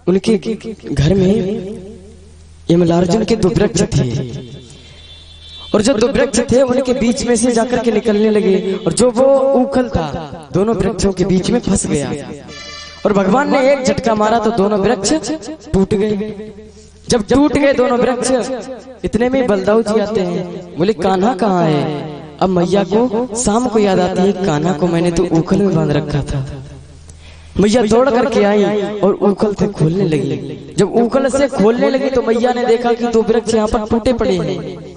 उनके घर में यमलार्जुन के दो वृक्ष थे और जो दो वृक्ष थे उनके बीच में से जाकर के निकलने लगे और जो वो उखल था दोनों वृक्षों के बीच में फंस गया और भगवान ने एक झटका मारा तो दोनों वृक्ष टूट गए। जब टूट गए दोनों वृक्ष इतने में बलदाऊ जी आते हैं, बोले कान्हा कहाँ है? अब मैया को शाम को याद आती है, कान्हा को मैंने तो उखल में बांध रखा था। मैया दौड़ करके आई और उखल से खोलने लगी। जब उखल से खोलने लगी तो मैया ने देखा कि दो वृक्ष यहाँ पर टूटे पड़े हैं।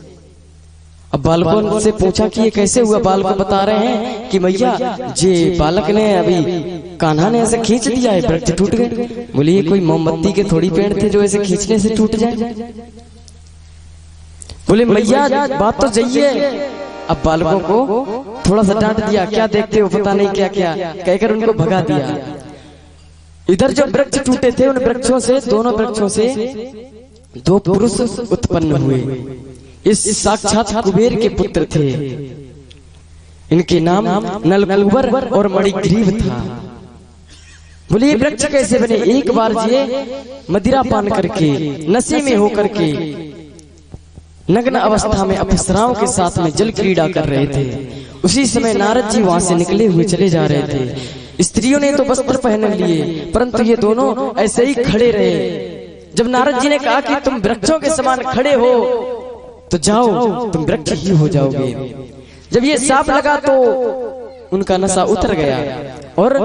अब बालकों से पूछा कि ये कैसे हुआ? बालक बता रहे हैं कि मैया जे बालक ने अभी कान्हा ने ऐसे खींच दिया है, वृक्ष टूट गए। बोले ये कोई मोमबत्ती के थोड़ी पेड़ थे जो ऐसे खींचने से टूट जाए? बोले मैया बात तो जाइए। अब बालकों को थोड़ा सा डांट दिया, क्या देखते हो, पता नहीं क्या क्या कहकर उनको भगा दिया। इधर जो वृक्ष टूटे थे उन वृक्षों से, दोनों वृक्षों से दो पुरुष उत्पन्न हुए। इस साक्षात कुबेर के पुत्र थे। इनके नाम नलकुबर और मणिग्रीव था। बोले ये वृक्ष कैसे बने? एक बार ये मदिरा पान करके नशे में होकर के नग्न अवस्था में अप्सराओं के साथ में जल क्रीड़ा कर रहे थे। उसी समय नारद जी वहां से निकले हुए चले जा रहे थे। स्त्रियों ने तो वस्त्र पहन लिए परंतु ये दोनों ऐसे ही खड़े रहे। जब नारद जी ने कहा कि तुम वृक्षों के समान खड़े हो तो जाओ, तुम वृक्ष ही हो जाओगे। जब ये साफ लगा तो उनका नशा उतर गया और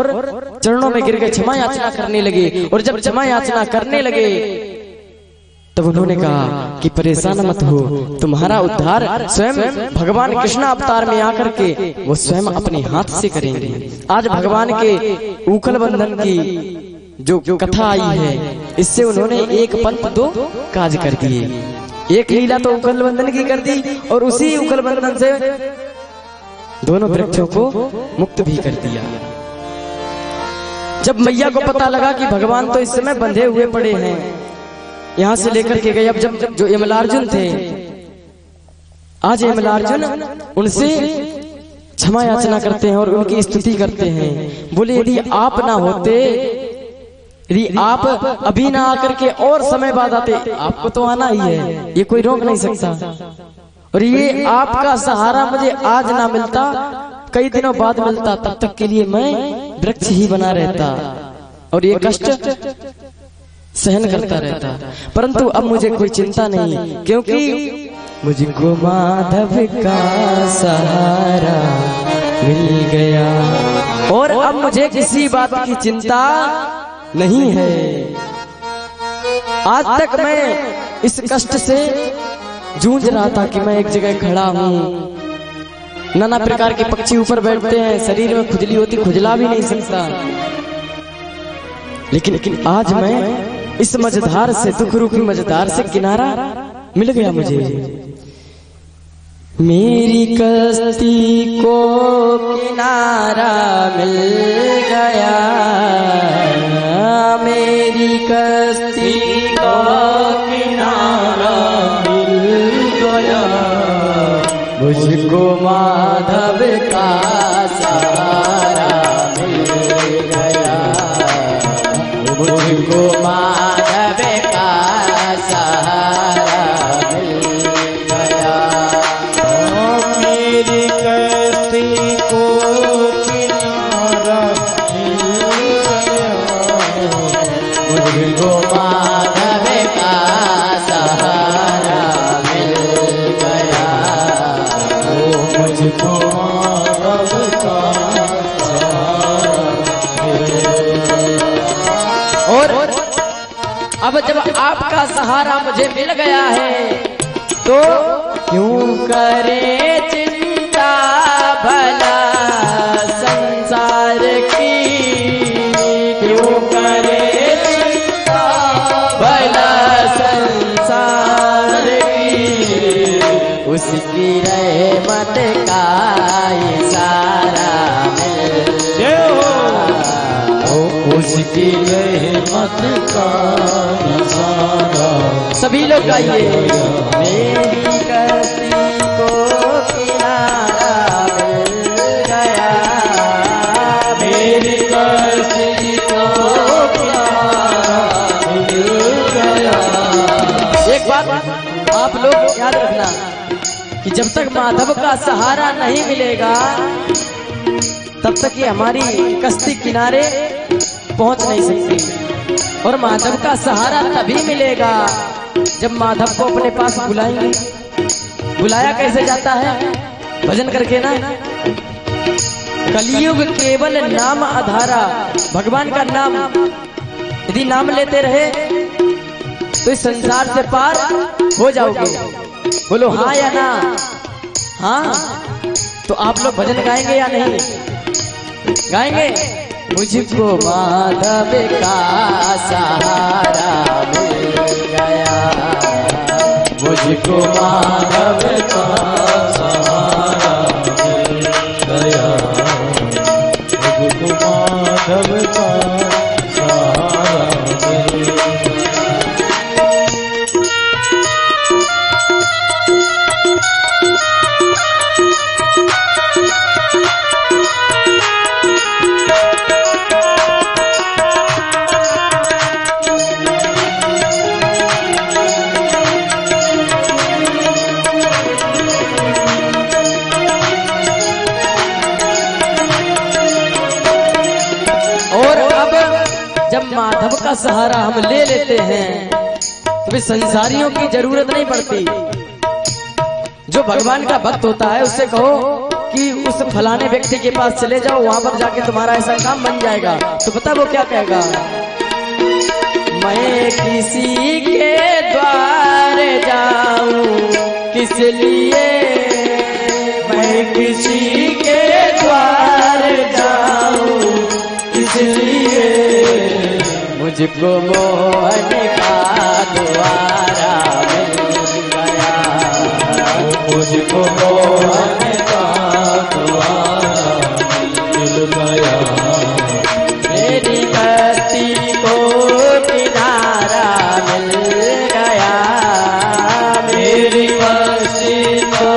चरणों में गिर गए, क्षमा याचना करने लगे। और जब क्षमा याचना करने लगे तब उन्होंने कहा कि परेशान मत हो, तुम्हारा उद्धार स्वयं भगवान कृष्ण अवतार में आकर के वो स्वयं अपने हाथ से करेंगे। आज भगवान के उखल बंधन की जो कथा आई है, इससे उन्होंने एक पंथ दो काज कर दिए। एक लीला तो उखल बंधन की कर दी और उसी उखल बंधन से दोनों वृक्षों को मुक्त भी कर दिया। जब मैया को पता लगा कि भगवान तो इस समय बंधे हुए पड़े हैं, यहां से लेकर के गए। अब जब जो यमलार्जुन थे, आज यमलार्जुन उनसे क्षमा याचना करते हैं और उनकी स्तुति करते हैं। बोले यदि आप ना होते, यदि आप अभी ना आकर के और समय बाद आते, आपको तो आना ही है, ये कोई रोक नहीं सकता। और ये आपका सहारा मुझे आज ना मिलता, कई दिनों बाद मिलता, तब तक के लिए मैं वृक्ष ही बना रहता और ये कष्ट सहन करता रहता। परंतु अब मुझे कोई चिंता नहीं, क्योंकि मुझको माधव का सहारा मिल गया और अब मुझे किसी बात की चिंता नहीं है। आज तक मैं इस कष्ट से जूझ रहा था कि मैं एक जगह खड़ा हूँ। नाना प्रकार के पक्षी ऊपर बैठते हैं, शरीर में खुजली होती, खुजला भी नहीं सकता। लेकिन आज मैं इस मझधार से, दुख रूपी मझधार से किनारा मिल गया मुझे। मेरी कश्ती को किनारा मिल गया, मेरी कश्ती को किनारा मिल गया, मुझको माधव का सहारा मिल गया, मुझको माधव का सहारा मिल गया। मेरी कश्ती को किनारा मिल गया, मुझको माधव का सहारा मिल गया, मुझको माधव का सहारा मिल गया। और अब जब आपका सहारा मुझे मिल गया है तो क्यों करे चिंता भला संसार की, क्यों करे चिंता भला संसार की, उसकी रहमत का इशारा मिल उसकी रहमत का इशारा। सभी लोग गाइए। मेरी कश्ती को किनारा मिल गया, मेरी कश्ती को किनारा कि जब तक माधव का सहारा नहीं मिलेगा तब तक ये हमारी कश्ती किनारे पहुंच नहीं सकती। और माधव का सहारा तभी मिलेगा जब माधव को अपने पास बुलाएंगे। बुलाया कैसे जाता है? भजन करके ना। कलयुग केवल नाम आधारा। भगवान का नाम यदि नाम लेते रहे तो इस संसार से पार हो जाओगे। बोलो हाँ या ना? हाँ। तो आप लोग भजन गाएंगे या नहीं गाएंगे? मुझको माधव का सहारा मिल गया, मुझको माधव का सहारा मिल गया, मुझको माधव का सहारा मिल गया। माधव का सहारा हम ले लेते हैं तो फिर संसारियों की जरूरत नहीं पड़ती। जो भगवान का भक्त होता है उससे कहो कि उस फलाने व्यक्ति के पास चले जाओ, वहां पर जाके तुम्हारा ऐसा काम बन जाएगा। तो पता वो क्या कहेगा? मैं किसी के द्वार जाऊं किस लिए, मैं किसी के द्वार जाऊं किस लिए, मुझको मोहन का द्वारा मिल गया, मुझको मोहन का द्वारा मिल गया, मेरी कश्ती को किनारा मिल गया, मेरी कश्ती को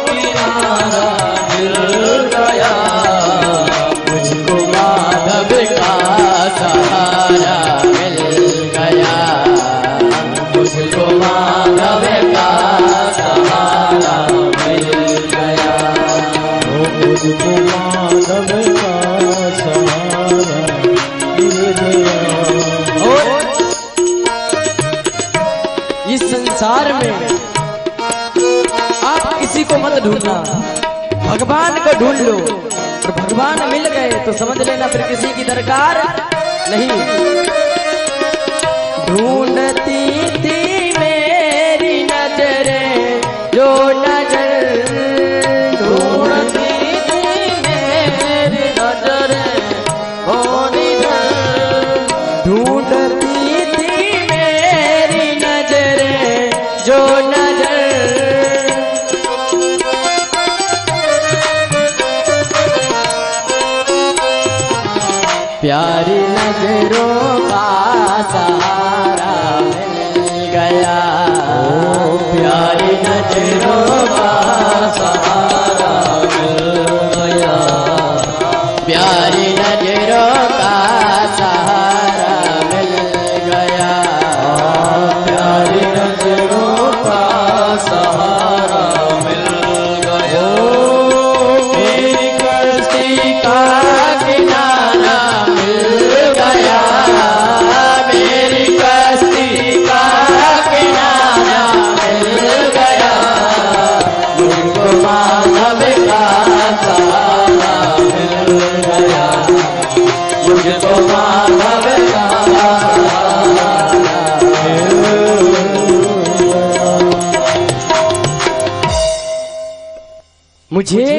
किनारा मिल गया, मुझको माधव का सहारा मिल गया, मुझको माधव का सहारा मिल गया, मुझको माधव का सहारा मिल गया। और इस संसार में आप किसी को मत ढूंढना, भगवान को ढूंढ लो। और भगवान मिल गए तो समझ लेना फिर किसी की दरकार नहीं। ढूंढती थी मेरी नजरें जो नजर, ढूंढती थी मेरी नजरें कौन इधर, ढूंढती थी मेरी नजरें जो नजर, प्यारी नजरों का सहारा मिल गया, प्यारी नजरों का सहारा मिल गया, प्यारी नजरों का सहारा मिल गया, प्यारी नजरों का सहारा मिल गया, मेरी कश्ती का किनारा मिल गया, मेरी कश्ती का किनारा मिल गया, मुझको माधव का सहारा मिल गया, मुझको माधव का सहारा मिल गया। मुझे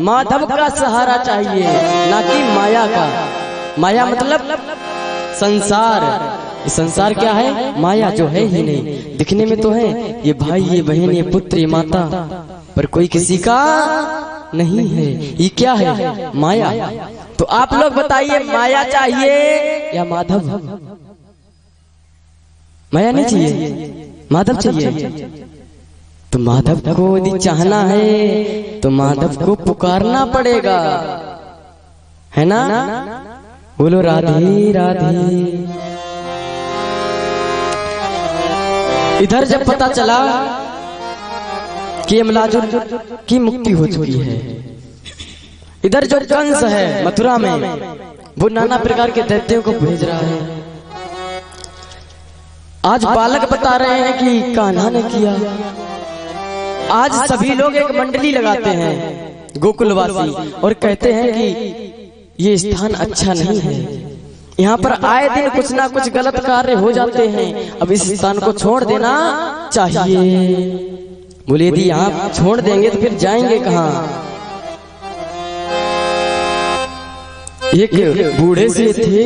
माधव का सहारा चाहिए, ना कि माया का। माया मतलब संसार। ये संसार क्या है? माया, जो है ही नहीं, दिखने में तो है, ये भाई, ये बहन, ये पुत्र, ये माता, पर कोई किसी का नहीं है। ये क्या है? माया। तो आप लोग बताइए, माया चाहिए या माधव? माया नहीं चाहिए, माधव चाहिए। तो माधव को यदि चाहना है तो माधव को पुकारना पड़ेगा, है ना? बोलो राधे राधे। इधर जब पता चला कि यमलाजुल की मुक्ति हो चुकी है। इधर जो कंस है मथुरा में, वो नाना प्रकार के दैत्यों को भेज रहा है। आज बालक बता रहे हैं कि कान्हा ने किया। आज सभी लोग एक मंडली लगाते हैं गोकुलवासी और कहते हैं कि ये स्थान अच्छा नहीं है, यहाँ पर आए दिन कुछ ना कुछ गलत कार्य हो जाते हैं, अब इस स्थान को छोड़ देना चाहिए। बोले यदि यहाँ छोड़ देंगे तो फिर जाएंगे कहाँ। एक बूढ़े से थे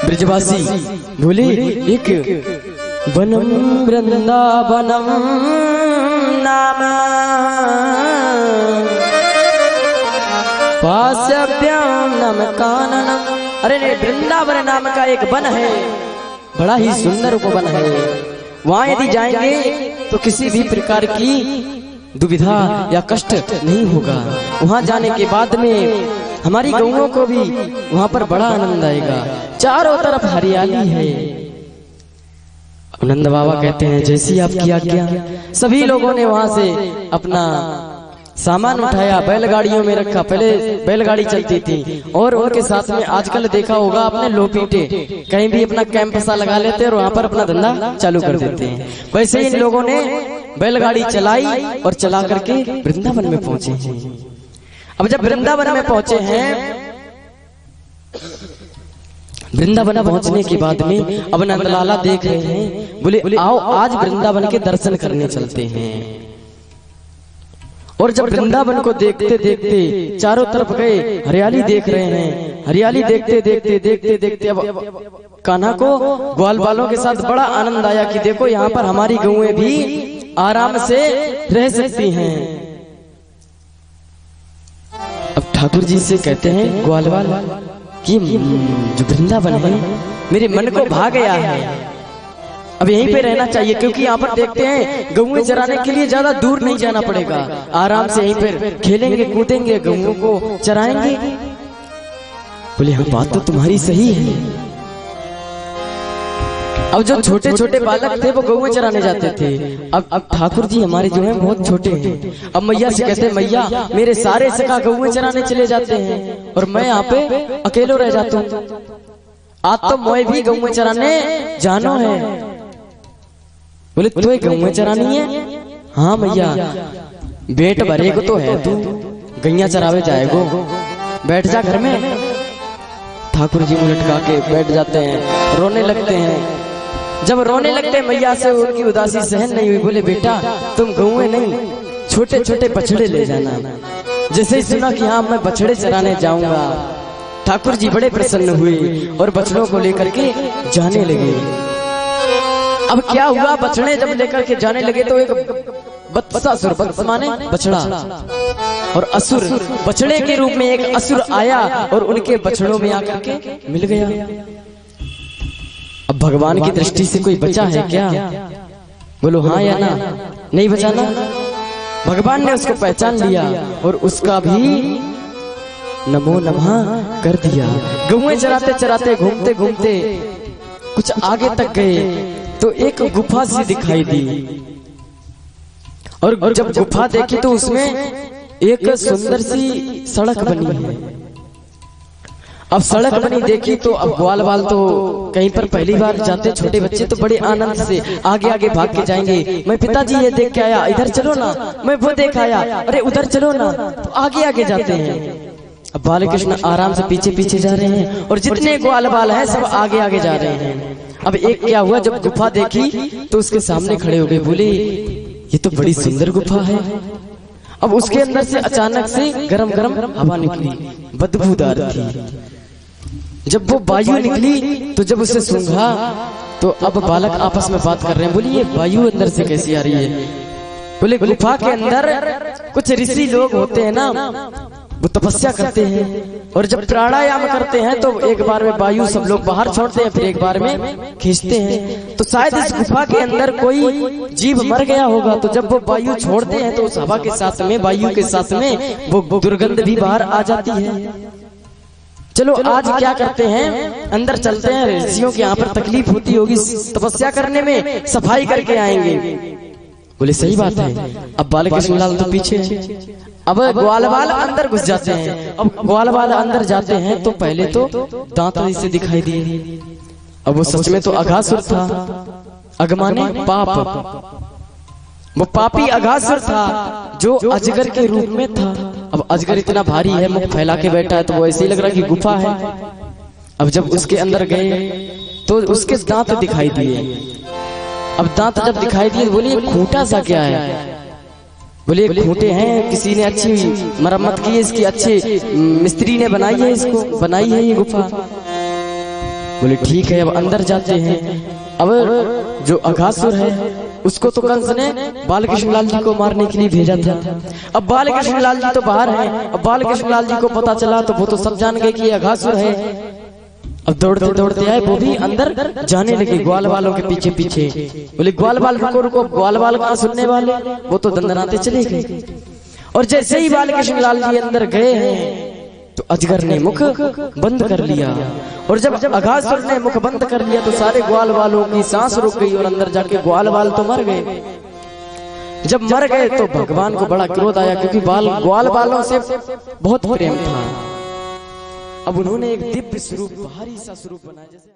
ब्रजवासी, बोले एक वनम वृंदावनम नाम पास्यभ्याम नम काननम। अरे नहीं, वृंदावन नाम का एक वन है, बड़ा ही सुंदर वो वन है। वहां यदि जाएंगे तो किसी भी प्रकार की दुविधा या कष्ट नहीं होगा। वहां जाने के बाद में हमारी गौओं को भी वहां पर बड़ा आनंद आएगा। चारों तरफ हरियाली है। नंद बाबा कहते हैं जैसी आपकी आज्ञा। सभी लोगों ने वहां से अपना सामान उठाया, बैलगाड़ियों में रखा। पहले बैलगाड़ी चलती थी और उनके साथ में आजकल देखा होगा आपने लोपीटे कहीं भी अपना कैंप सा लगा लेते हैं और वहां पर अपना धंधा चालू कर देते हैं। वैसे ही इन लोगों ने बैलगाड़ी चलाई और चला करके वृंदावन में पहुंचे हैं। अब जब वृंदावन में पहुंचे हैं, वृंदावन पहुंचने के बाद में अब नंदलाला देख रहे हैं, बोले आओ आज वृंदावन के दर्शन करने चलते हैं। और जब वृंदावन को देखते देखते चारों तरफ गए, हरियाली देख रहे हैं। हरियाली देखते देखते देखते देखते अब कान्हा को ग्वाल बालों के साथ बड़ा आनंद आया कि देखो यहाँ पर हमारी गौएं भी आराम से रह सकती हैं। अब ठाकुर जी से कहते हैं ग्वालवाल कि जो वृंदावन है मेरे मन को भा गया है, अब यहीं पे रहना चाहिए, क्योंकि यहाँ पर देखते हैं गौएं चराने के लिए ज्यादा दूर नहीं जाना पड़ेगा, आराम से यहीं पर खेलेंगे कूदेंगे, गौओं को चराएंगे। बोले हाँ बात तो तुम्हारी सही है। अब जो छोटे छोटे बालक थे वो गौएं चराने जाते थे। अब ठाकुर जी हमारे जो हैं बहुत छोटे हैं। अब मैया से कहते हैं मैया मेरे सारे सखा गौएं चराने चले जाते हैं और मैं यहाँ पे अकेले रह जाता हूँ। आज तो मैं भी गौएं चराने जानो है। बोले तुम्हें गौएं चरानी है? हाँ मैया, बेट भरे को तो है, तू गैया चरावे जाएगो, बैठ जा घर में। ठाकुर जी मुंह लटका के बैठ जाते हैं, रोने लगते हैं। जब रोने लगते मैया से उनकी उदासी सहन नहीं हुई। बोले बेटा तुम गौएं नहीं छोटे छोटे बछड़े ले जाना। जैसे ही सुना कि हाँ मैं बछड़े चराने जाऊंगा, ठाकुर जी बड़े प्रसन्न हुए और बछड़ों को लेकर के जाने लगे। अब क्या हुआ, बछड़े जब लेकर के जाने लगे तो एक बत्सासुर, बत्स माने बछड़ा, और असुर बछड़े के रूप में एक असुर आया और उनके बछड़ों में आकर के मिल गया। अब भगवान की दृष्टि से कोई बचा है क्या? बोलो हाँ या ना? नहीं बचा ना। भगवान ने उसको पहचान लिया और उसका भी नमो नमः कर दिया। गौएं चराते चराते घूमते घूमते कुछ आगे तक गए तो एक गुफा सी दिखाई दी, और जब गुफा देखी तो उसमें एक सुंदर सी सड़क बनी है। अब सड़क बनी देखी तो अब ग्वाल बाल तो कहीं पर पहली बार जाते छोटे बच्चे तो बड़े आनंद से आगे आगे भाग के जाएंगे। मैं पिताजी ये देख के आया, इधर चलो ना, मैं वो देख आया, अरे उधर चलो ना, तो आगे आगे जाते हैं। अब बाल कृष्ण आराम से पीछे पीछे जा रहे हैं और जितने ग्वाल बाल हैं सब आगे आगे जा रहे हैं। अब एक क्या हुआ, जब गुफा देखी तो उसके सामने खड़े हो गए। बोले ये तो बड़ी सुंदर गुफा है। अब उसके अंदर से अचानक से गरम गरम हवा निकली, बदबूदार थी। जब वो वायु निकली तो जब उसे सूंघा तो अब बालक आपस में बात कर रहे हैं। बोले ये वायु अंदर से कैसी आ रही है? बोले गुफा के अंदर कुछ ऋषि लोग होते हैं ना, वो तपस्या करते हैं और जब प्राणायाम करते हैं तो एक बार में वायु सब लोग बाहर छोड़ते हैं, फिर एक बार में खींचते हैं। तो शायद इस गुफा के अंदर कोई जीव मर गया होगा, तो जब वो वायु छोड़ते हैं तो उस हवा के साथ में, वायु के साथ में वो दुर्गंध भी बाहर आ जाती है। चलो आज क्या करते हैं, अंदर चलते हैं, ऋषियों की यहाँ पर तकलीफ होती होगी तपस्या करने में, सफाई करके आएंगे। बोले सही बात है। अब बाल कृष्णलाल तो पीछे है। अब ग्वाल बाल अंदर घुस जाते हैं। अब ग्वाल बाल अंदर जाते हैं तो पहले तो दांत ऐसे दिखाई दिए। अब वो सच में तो अघासुर था। अगमाने पाप, वो पापी अघासुर था जो अजगर के रूप में था। अब अजगर इतना भारी है, मुख फैला के बैठा है, तो वो ऐसे ही लग रहा कि गुफा है। अब जब उसके अंदर गए तो उसके दांत दिखाई दिए। अब दांत जब दिखाई दिए बोले ये खूंटा सा क्या है? बोले खूंटे हैं, किसी ने अच्छी मरम्मत की है इसकी, अच्छे मिस्त्री ने बनाई है, इसको बनाई है ये गुफा। बोले ठीक है। अब अंदर जाते हैं। अब जो अघासुर है उसको तो कंस ने बाल कृष्णलाल जी को मारने के लिए भेजा था। अब बाल कृष्णलाल जी तो बाहर हैं। अब बाल कृष्णलाल जी को पता चला तो वो तो सब जान गए कि ये अघासुर है। अब दौड़ते दौड़ते आए, वो भी अंदर जाने लगे ग्वाल वालों के पीछे पीछे। बोले ग्वाल बाल रुको रुको, ग्वाल बाल कहाँ सुनने वाले, वो तो दंदनाते चले गए। और जैसे ही बाल कृष्णलाल जी अंदर गए हैं तो अजगर ने मुख बंद कर लिया। और जब अघासुर ने मुख बंद कर लिया तो सारे ग्वाल वालों की सांस रुक गई और अंदर जाके ग्वाल बाल तो मर गए। जब मर गए तो भगवान को बड़ा क्रोध आया, क्योंकि ग्वाल बालों से बहुत प्रेम था। अब उन्होंने एक दिव्य स्वरूप, भारी सा स्वरूप बनाया। जैसे